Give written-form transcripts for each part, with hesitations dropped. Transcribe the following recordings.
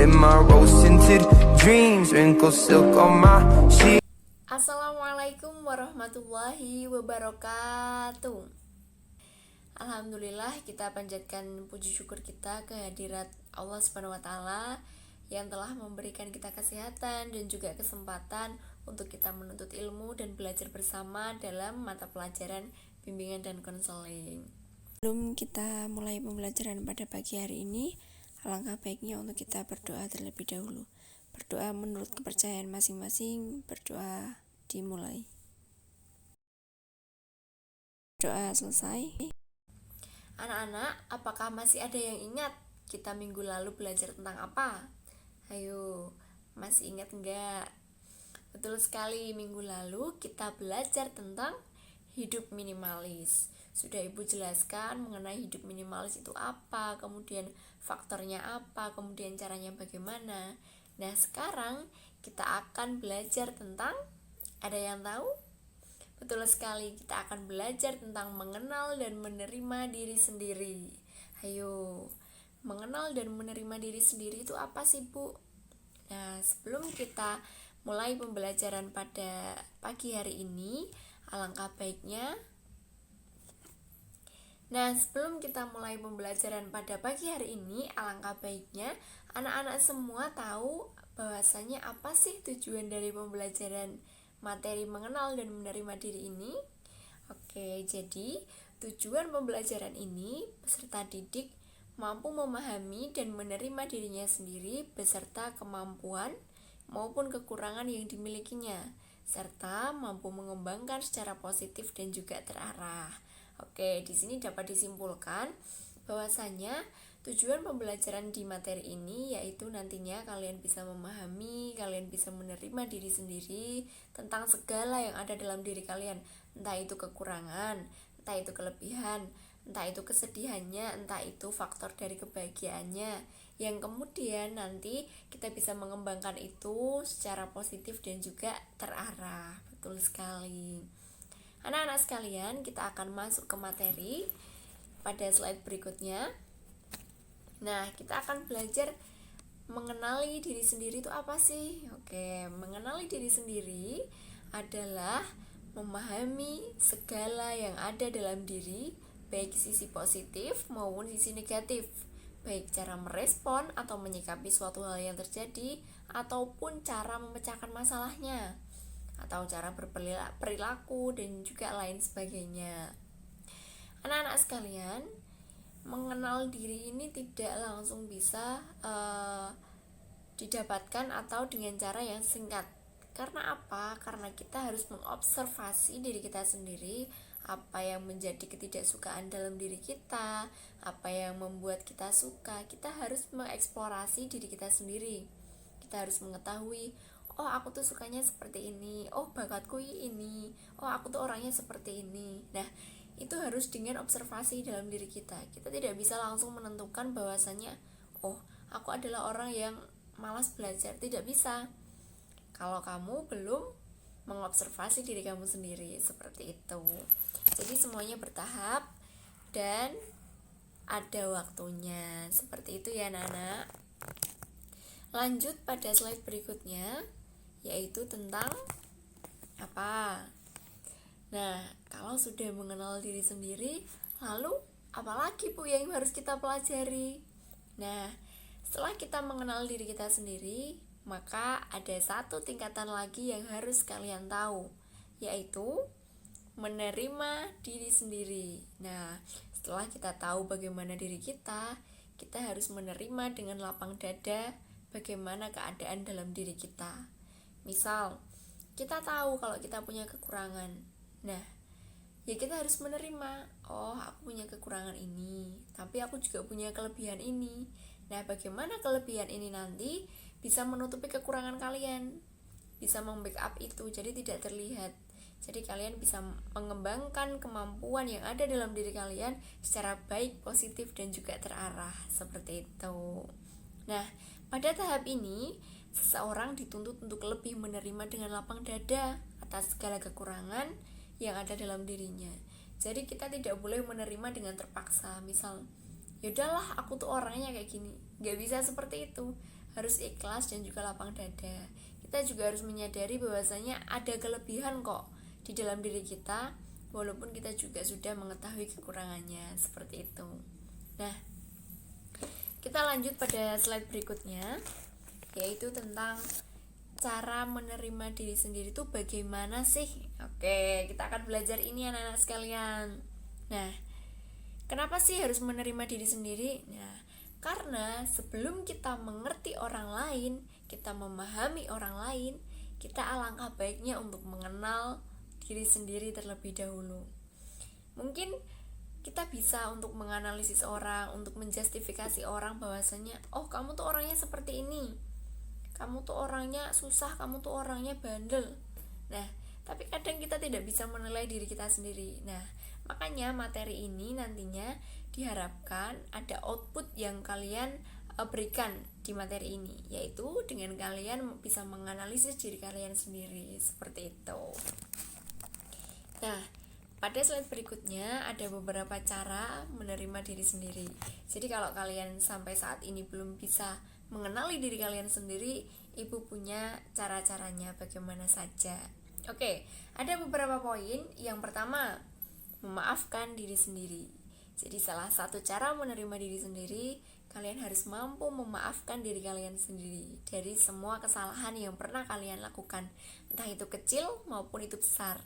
in my rose-tinted dreams, wrinkles silk on my sheets. Assalamualaikum warahmatullahi wabarakatuh. Alhamdulillah, kita panjatkan puji syukur kita kehadirat Allah Subhanahu wa taala yang telah memberikan kita kesehatan dan juga kesempatan untuk kita menuntut ilmu dan belajar bersama dalam mata pelajaran bimbingan dan konseling. Sebelum kita mulai pembelajaran pada pagi hari ini, alangkah baiknya untuk kita berdoa terlebih dahulu. Berdoa menurut kepercayaan masing-masing, berdoa dimulai. Doa selesai. Anak-anak, apakah masih ada yang ingat kita minggu lalu belajar tentang apa? Ayo, masih ingat enggak? Betul sekali, minggu lalu kita belajar tentang hidup minimalis. Sudah Ibu jelaskan mengenai hidup minimalis itu apa, kemudian faktornya apa, kemudian caranya bagaimana. Nah, sekarang kita akan belajar tentang, ada yang tahu? Betul sekali, kita akan belajar tentang mengenal dan menerima diri sendiri. Ayo, mengenal dan menerima diri sendiri itu apa sih, Bu? Nah, sebelum kita mulai pembelajaran pada pagi hari ini, alangkah baiknya sebelum kita mulai pembelajaran pada pagi hari ini, alangkah baiknya anak-anak semua tahu bahwasanya apa sih tujuan dari pembelajaran materi mengenal dan menerima diri ini. Oke, jadi tujuan pembelajaran ini peserta didik mampu memahami dan menerima dirinya sendiri beserta kemampuan maupun kekurangan yang dimilikinya, serta mampu mengembangkan secara positif dan juga terarah. Oke, di sini dapat disimpulkan bahwasanya tujuan pembelajaran di materi ini yaitu nantinya kalian bisa memahami, kalian bisa menerima diri sendiri tentang segala yang ada dalam diri kalian, entah itu kekurangan, entah itu kelebihan, entah itu kesedihannya, entah itu faktor dari kebahagiaannya, yang kemudian nanti kita bisa mengembangkan itu secara positif dan juga terarah. Betul sekali. Anak-anak sekalian, kita akan masuk ke materi pada slide berikutnya. Nah, kita akan belajar mengenali diri sendiri itu apa sih? Oke, mengenali diri sendiri adalah memahami segala yang ada dalam diri, baik sisi positif maupun sisi negatif, baik cara merespon atau menyikapi suatu hal yang terjadi, ataupun cara memecahkan masalahnya, atau cara berperilaku dan juga lain sebagainya. Anak-anak sekalian, mengenal diri ini tidak langsung bisa didapatkan atau dengan cara yang singkat. Karena apa? Karena kita harus mengobservasi diri kita sendiri, apa yang menjadi ketidaksukaan dalam diri kita, apa yang membuat kita suka. Kita harus mengeksplorasi diri kita sendiri. Kita harus mengetahui, oh aku tuh sukanya seperti ini, oh bakatku ini, oh aku tuh orangnya seperti ini. Nah, itu harus dengan observasi dalam diri kita. Kita tidak bisa langsung menentukan bahwasanya, oh aku adalah orang yang malas belajar. Tidak bisa kalau kamu belum mengobservasi diri kamu sendiri. Seperti itu. Jadi semuanya bertahap dan ada waktunya. Seperti itu ya anak-anak. Lanjut pada slide berikutnya, yaitu tentang apa? Nah, kalau sudah mengenal diri sendiri, lalu apalagi Bu yang harus kita pelajari? Nah, setelah kita mengenal diri kita sendiri, maka ada satu tingkatan lagi yang harus kalian tahu, yaitu menerima diri sendiri. Nah, setelah kita tahu bagaimana diri kita harus menerima dengan lapang dada bagaimana keadaan dalam diri kita. Misal, kita tahu kalau kita punya kekurangan. Nah, ya kita harus menerima, oh aku punya kekurangan ini, tapi aku juga punya kelebihan ini. Nah, bagaimana kelebihan ini nanti bisa menutupi kekurangan kalian, bisa membackup itu, jadi tidak terlihat. Jadi kalian bisa mengembangkan kemampuan yang ada dalam diri kalian secara baik, positif, dan juga terarah. Seperti itu. Nah, pada tahap ini, seseorang dituntut untuk lebih menerima dengan lapang dada atas segala kekurangan yang ada dalam dirinya. Jadi kita tidak boleh menerima dengan terpaksa. Misal, yaudahlah aku tuh orangnya kayak gini. Gak bisa seperti itu. harus ikhlas dan juga lapang dada. Kita juga harus menyadari bahwasanya ada kelebihan kok di dalam diri kita, walaupun kita juga sudah mengetahui kekurangannya, seperti itu. Nah, kita lanjut pada slide berikutnya, yaitu tentang cara menerima diri sendiri itu bagaimana sih? Oke, kita akan belajar ini anak-anak sekalian. Nah, kenapa sih harus menerima diri sendiri? Nah, karena sebelum kita mengerti orang lain, kita memahami orang lain, kita alangkah baiknya untuk mengenal diri sendiri terlebih dahulu. Mungkin kita bisa untuk menganalisis orang, untuk menjustifikasi orang bahwasanya, oh kamu tuh orangnya seperti ini, kamu tuh orangnya susah, kamu tuh orangnya bandel. Nah, tapi kadang kita tidak bisa menilai diri kita sendiri. Nah, makanya materi ini nantinya diharapkan ada output yang kalian berikan di materi ini, yaitu dengan kalian bisa menganalisis diri kalian sendiri, seperti itu. Nah, pada slide berikutnya ada beberapa cara menerima diri sendiri. Jadi kalau kalian sampai saat ini belum bisa mengenali diri kalian sendiri, ibu punya cara-caranya bagaimana saja. Oke, ada beberapa poin. Yang pertama, memaafkan diri sendiri. Jadi salah satu cara menerima diri sendiri, kalian harus mampu memaafkan diri kalian sendiri dari semua kesalahan yang pernah kalian lakukan, entah itu kecil maupun itu besar.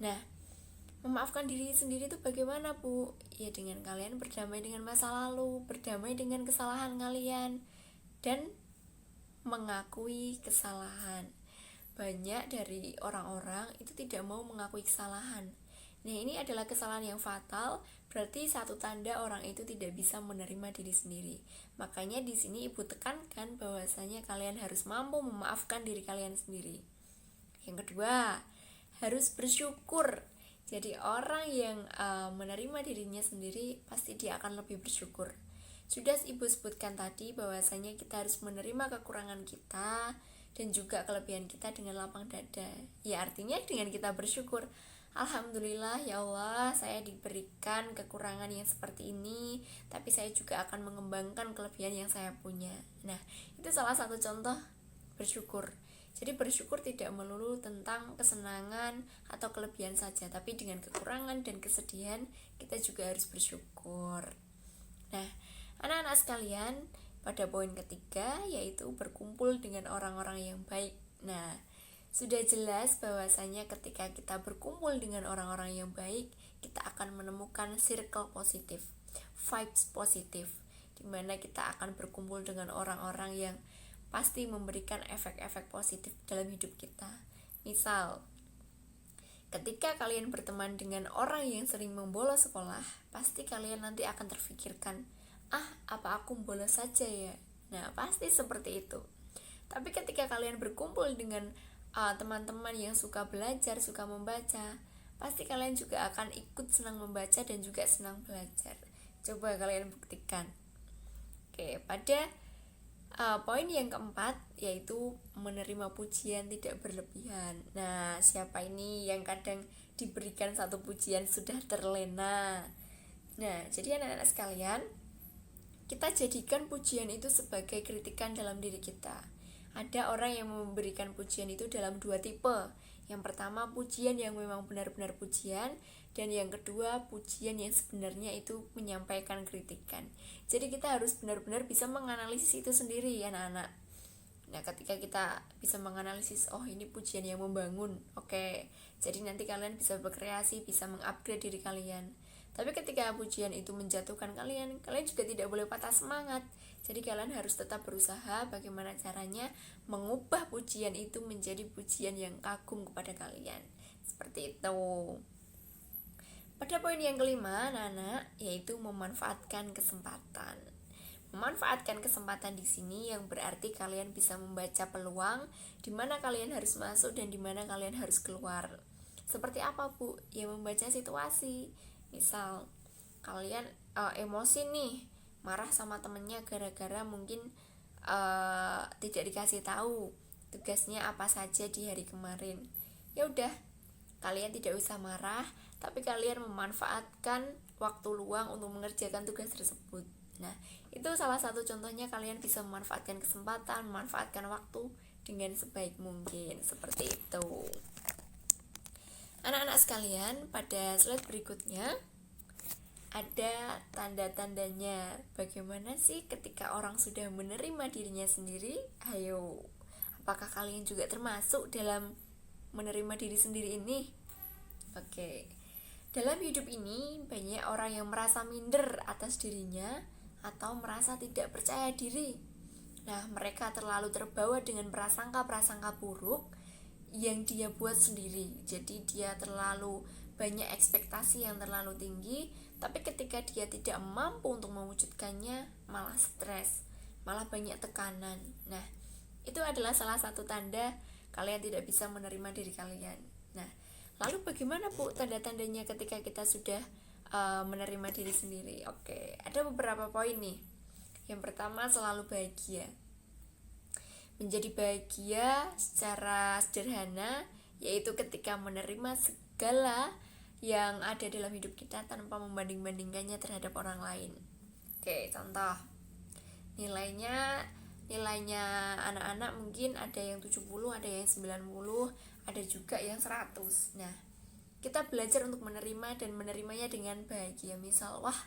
Nah, memaafkan diri sendiri itu bagaimana, Bu? Ya dengan kalian berdamai dengan masa lalu, berdamai dengan kesalahan kalian, dan mengakui kesalahan. Banyak dari orang-orang itu tidak mau mengakui kesalahan. Nah, ini adalah kesalahan yang fatal, berarti satu tanda orang itu tidak bisa menerima diri sendiri. Makanya di sini ibu tekankan bahwasanya kalian harus mampu memaafkan diri kalian sendiri. Yang kedua, harus bersyukur. Jadi orang yang menerima dirinya sendiri pasti dia akan lebih bersyukur. Sudah ibu sebutkan tadi bahwasanya kita harus menerima kekurangan kita dan juga kelebihan kita dengan lapang dada. Ya artinya dengan kita bersyukur, alhamdulillah ya Allah, saya diberikan kekurangan yang seperti ini, tapi saya juga akan mengembangkan kelebihan yang saya punya. Nah, itu salah satu contoh bersyukur. Jadi bersyukur tidak melulu tentang kesenangan atau kelebihan saja, tapi dengan kekurangan dan kesedihan kita juga harus bersyukur. Nah, anak-anak sekalian, pada poin ketiga yaitu berkumpul dengan orang-orang yang baik. Nah, sudah jelas bahwasanya ketika kita berkumpul dengan orang-orang yang baik, kita akan menemukan circle positif, vibes positif, dimana kita akan berkumpul dengan orang-orang yang pasti memberikan efek-efek positif dalam hidup kita. Misal, ketika kalian berteman dengan orang yang sering membolos sekolah, pasti kalian nanti akan terfikirkan, apa aku bolos saja ya? Nah, pasti seperti itu. Tapi ketika kalian berkumpul dengan teman-teman yang suka belajar, suka membaca, pasti kalian juga akan ikut senang membaca dan juga senang belajar. Coba kalian buktikan. Oke, pada poin yang keempat yaitu menerima pujian tidak berlebihan. Nah, siapa ini yang kadang diberikan satu pujian sudah terlena? Nah, jadi anak-anak sekalian, kita jadikan pujian itu sebagai kritikan dalam diri kita. Ada orang yang memberikan pujian itu dalam dua tipe. Yang pertama, pujian yang memang benar-benar pujian, dan yang kedua, pujian yang sebenarnya itu menyampaikan kritikan. Jadi kita harus benar-benar bisa menganalisis itu sendiri ya anak-anak. Nah, ketika kita bisa menganalisis, oh ini pujian yang membangun, oke. Jadi nanti kalian bisa berkreasi, bisa mengupgrade diri kalian. Tapi ketika pujian itu menjatuhkan kalian juga tidak boleh patah semangat. Jadi kalian harus tetap berusaha bagaimana caranya mengubah pujian itu menjadi pujian yang kagum kepada kalian. Seperti itu. Pada poin yang kelima, anak-anak, yaitu memanfaatkan kesempatan. Memanfaatkan kesempatan di sini yang berarti kalian bisa membaca peluang di mana kalian harus masuk dan di mana kalian harus keluar. Seperti apa, Bu? Ya membaca situasi. Misal kalian emosi nih, marah sama temennya gara-gara mungkin tidak dikasih tahu tugasnya apa saja di hari kemarin. Ya udah, kalian tidak usah marah, tapi kalian memanfaatkan waktu luang untuk mengerjakan tugas tersebut. Nah, itu salah satu contohnya kalian bisa memanfaatkan kesempatan, memanfaatkan waktu dengan sebaik mungkin, seperti itu. Anak-anak sekalian, pada slide berikutnya ada tanda-tandanya. Bagaimana sih ketika orang sudah menerima dirinya sendiri? Ayo, apakah kalian juga termasuk dalam menerima diri sendiri ini? Oke. Dalam hidup ini banyak orang yang merasa minder atas dirinya atau merasa tidak percaya diri. Nah, mereka terlalu terbawa dengan prasangka-prasangka buruk yang dia buat sendiri. Jadi dia terlalu banyak ekspektasi yang terlalu tinggi, tapi ketika dia tidak mampu untuk mewujudkannya, malah stres, malah banyak tekanan. Nah, itu adalah salah satu tanda kalian tidak bisa menerima diri kalian. Nah, lalu bagaimana Bu tanda-tandanya ketika kita sudah menerima diri sendiri? Oke, ada beberapa poin nih. Yang pertama, selalu bahagia. Menjadi bahagia secara sederhana, yaitu ketika menerima segala yang ada dalam hidup kita tanpa membanding-bandingkannya terhadap orang lain. Oke, contoh. Nilainya anak-anak mungkin ada yang 70, ada yang 90, ada juga yang 100. Nah, kita belajar untuk menerima dan menerimanya dengan bahagia. Misal, wah,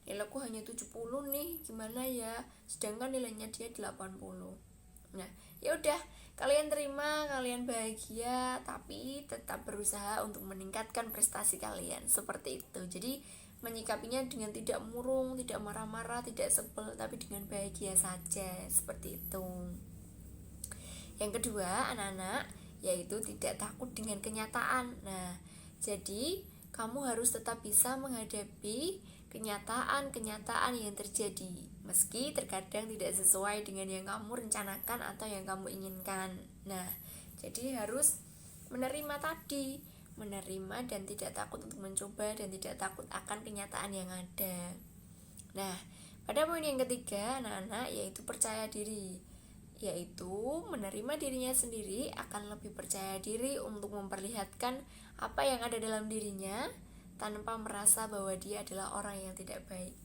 nilaiku hanya 70 nih, gimana ya? Sedangkan nilainya dia 80. Nah, ya udah, kalian terima, kalian bahagia, tapi tetap berusaha untuk meningkatkan prestasi kalian. Seperti itu. Jadi, menyikapinya dengan tidak murung, tidak marah-marah, tidak sebel, tapi dengan bahagia saja. Seperti itu. Yang kedua, anak-anak, yaitu tidak takut dengan kenyataan. Nah, jadi kamu harus tetap bisa menghadapi kenyataan-kenyataan yang terjadi, meski terkadang tidak sesuai dengan yang kamu rencanakan atau yang kamu inginkan. Nah, jadi harus menerima tadi, menerima dan tidak takut untuk mencoba dan tidak takut akan kenyataan yang ada. Nah, pada poin yang ketiga, anak-anak, yaitu percaya diri, yaitu menerima dirinya sendiri akan lebih percaya diri untuk memperlihatkan apa yang ada dalam dirinya tanpa merasa bahwa dia adalah orang yang tidak baik.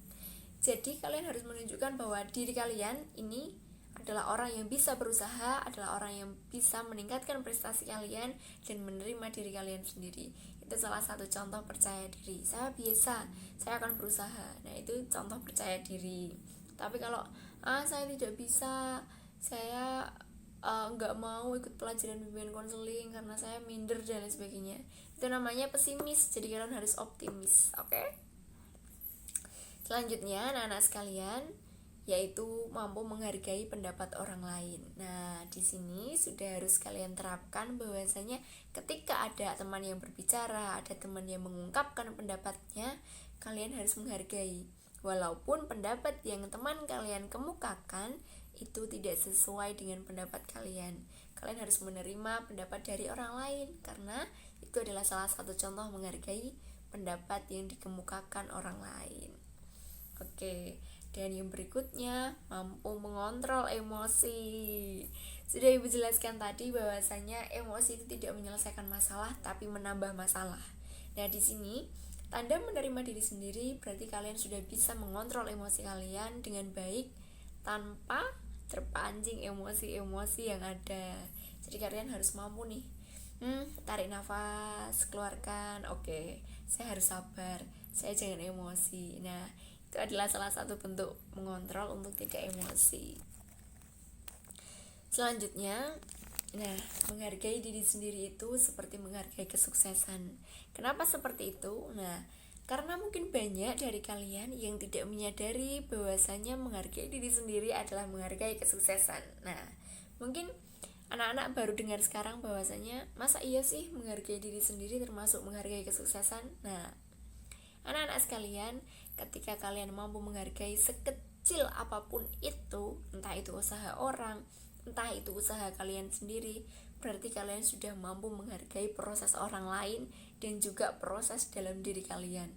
Jadi kalian harus menunjukkan bahwa diri kalian ini adalah orang yang bisa berusaha, adalah orang yang bisa meningkatkan prestasi kalian dan menerima diri kalian sendiri. Itu salah satu contoh percaya diri. Saya biasa, saya akan berusaha. Nah, itu contoh percaya diri. Tapi kalau saya tidak bisa, saya nggak mau ikut pelajaran bimbingan konseling karena saya minder dan lain sebagainya, itu namanya pesimis. Jadi kalian harus optimis. Oke? Selanjutnya, anak-anak sekalian, yaitu mampu menghargai pendapat orang lain. Nah, di sini sudah harus kalian terapkan bahwasanya ketika ada teman yang berbicara, ada teman yang mengungkapkan pendapatnya, kalian harus menghargai. Walaupun pendapat yang teman kalian kemukakan itu tidak sesuai dengan pendapat kalian, kalian harus menerima pendapat dari orang lain, karena itu adalah salah satu contoh menghargai pendapat yang dikemukakan orang lain. Oke, dan yang berikutnya, mampu mengontrol emosi. Sudah Ibu jelaskan tadi bahwasanya emosi itu tidak menyelesaikan masalah tapi menambah masalah. Nah, di sini tanda menerima diri sendiri berarti kalian sudah bisa mengontrol emosi kalian dengan baik tanpa terpancing emosi-emosi yang ada. Jadi kalian harus mampu nih, tarik nafas, keluarkan. Oke, saya harus sabar, saya jangan emosi. Nah, itu adalah salah satu bentuk mengontrol untuk tidak emosi. Selanjutnya, nah, menghargai diri sendiri itu seperti menghargai kesuksesan. Kenapa seperti itu? Nah, karena mungkin banyak dari kalian yang tidak menyadari bahwasanya menghargai diri sendiri adalah menghargai kesuksesan. Nah, mungkin anak-anak baru dengar sekarang bahwasanya masa iya sih menghargai diri sendiri termasuk menghargai kesuksesan? Nah, anak-anak sekalian, ketika kalian mampu menghargai sekecil apapun itu, entah itu usaha orang, entah itu usaha kalian sendiri, berarti kalian sudah mampu menghargai proses orang lain dan juga proses dalam diri kalian.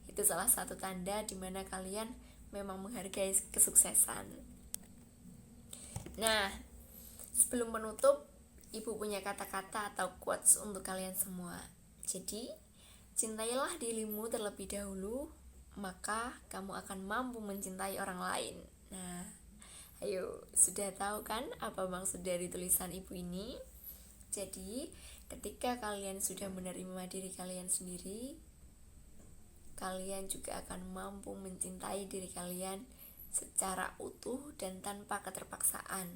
Itu salah satu tanda di mana kalian memang menghargai kesuksesan. Nah, sebelum menutup, Ibu punya kata-kata atau quotes untuk kalian semua. Jadi, cintailah dirimu terlebih dahulu, maka kamu akan mampu mencintai orang lain. Nah, ayo, sudah tahu kan apa maksud dari tulisan ibu ini? Jadi, ketika kalian sudah menerima diri kalian sendiri, kalian juga akan mampu mencintai diri kalian secara utuh dan tanpa keterpaksaan.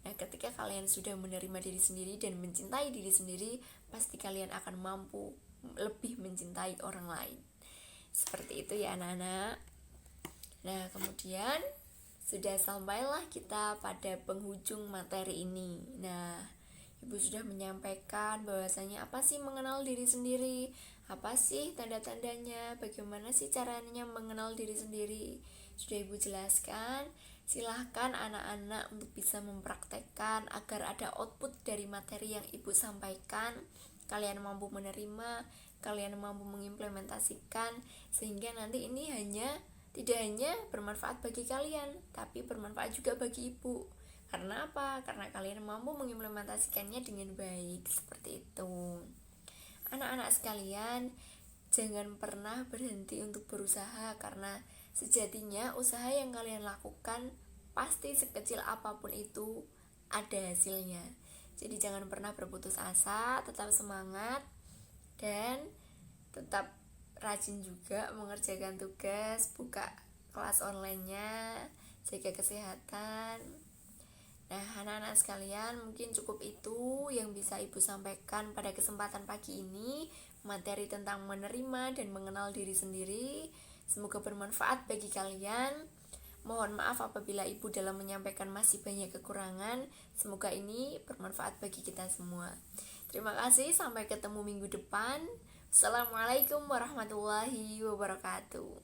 Nah, ketika kalian sudah menerima diri sendiri dan mencintai diri sendiri, pasti kalian akan mampu lebih mencintai orang lain. Seperti itu ya anak-anak. Nah, kemudian sudah sampailah kita pada penghujung materi ini. Nah, Ibu sudah menyampaikan bahwasanya apa sih mengenal diri sendiri, apa sih tanda-tandanya, bagaimana sih caranya mengenal diri sendiri. Sudah Ibu jelaskan. Silahkan anak-anak untuk bisa mempraktekkan agar ada output dari materi yang Ibu sampaikan. Kalian mampu menerima, kalian mampu mengimplementasikan, sehingga nanti ini tidak hanya bermanfaat bagi kalian, tapi bermanfaat juga bagi Ibu. Karena apa? Karena kalian mampu mengimplementasikannya dengan baik. Seperti itu. Anak-anak sekalian, jangan pernah berhenti untuk berusaha, karena sejatinya usaha yang kalian lakukan pasti sekecil apapun itu ada hasilnya. Jadi jangan pernah berputus asa, tetap semangat dan tetap rajin juga mengerjakan tugas, buka kelas online-nya, jaga kesehatan. Nah, anak-anak sekalian, mungkin cukup itu yang bisa Ibu sampaikan pada kesempatan pagi ini, materi tentang menerima dan mengenal diri sendiri. Semoga bermanfaat bagi kalian. Mohon maaf apabila Ibu dalam menyampaikan masih banyak kekurangan. Semoga ini bermanfaat bagi kita semua. Terima kasih, sampai ketemu minggu depan. Assalamualaikum warahmatullahi wabarakatuh.